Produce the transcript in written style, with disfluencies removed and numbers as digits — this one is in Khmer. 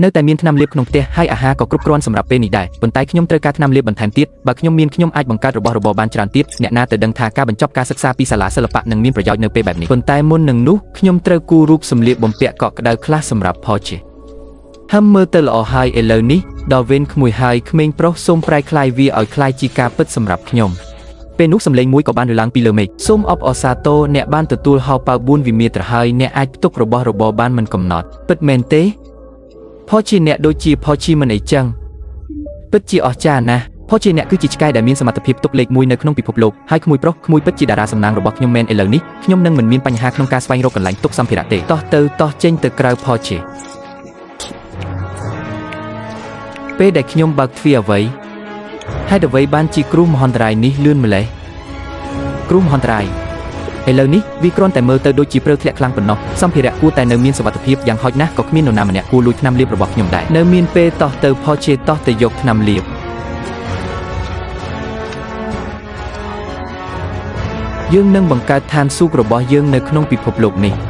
នៅតែមានថ្នាំលាបក្នុងផ្ទះហើយអាហារក៏គ្រប់គ្រាន់សម្រាប់ពេលនេះដែរប៉ុន្តែខ្ញុំត្រូវការថ្នាំលាបបន្ថែមទៀតបើខ្ញុំមានខ្ញុំអាចបង្កើតរបស់របរបានច្រើនទៀតអ្នកណាទៅដឹងថាការបញ្ចប់ការសិក្សាពីសាលាសិល្បៈនឹងមានប្រយោជន៍នៅពេលបែបនេះប៉ុន្តែមុននឹងនោះខ្ញុំត្រូវគូររូបសម្លៀកបំពាក់កក់ក្ដៅខ្លះសម្រាប់ Porsche ហើមមើលទៅល្អហើយឥឡូវនេះដល់វេនក្មួយហើយក្មេងប្រុសសូមប្រែក្លាយវាឲ្យក្លាយជាការពិតសម្រាប់ខ្ញុំពេលនោះសំឡេងមួយក៏បានរឡើងពីលើមេឃសូមអបអរសាទរអ្នកបានទទួលហោប៉ៅ4វិមាត្រហើយអ្នកអាចផ្ទុករបស់របរបានមិនកំណត់ពិតមែនទេPorscheអ្នកដូចជា Porsche មិនអីចឹងពិតជាអស្ចារ្យណាស់Porscheអ្នកគឺជាឆ្កែដែលមានសមត្ថភាពផ្ទុកលេខ1នៅក្នុងពិភពលោកហើយក្មួយប្រុសក្មួយពិតជាតារាសំណាងរបស់ខ្ញុំមែនឥឡូវនេះខ្ញុំនឹងមិនមានបញ្ហាក្នុងការស្វែងរកកន្លែងទុកសម្ភារៈទេតោះចេញទៅក្រៅ Porsche ពេលដែលខ្ញុំបើកទ្វារអ្វីហេតុអ្វីបានជាគ្រោះមហន្តរាយនេះលឿនម្ល៉េះគ្រោះមហន្តរាយឥឡូវនេះវាគ្រាន់តែមើលទៅដូចជាព្រើធ្លាក់ខ្លាំងប៉ុណ្ណោះសម្ភារៈគួរតែនៅមានសុវត្ថិភាពយ៉ាងហោចណាស់ក៏គ្មាននរណាម្នាក់គួរលួចថ្នាំលាបរបស់ខ្ញុំដែរនៅមានពេលតោះទៅ Porsche តោះទៅយកថ្នាំលាបយើងនឹងបង្កើតឋានសួគ៌របស់យើងនៅក្នុងពិភពលោកនេះ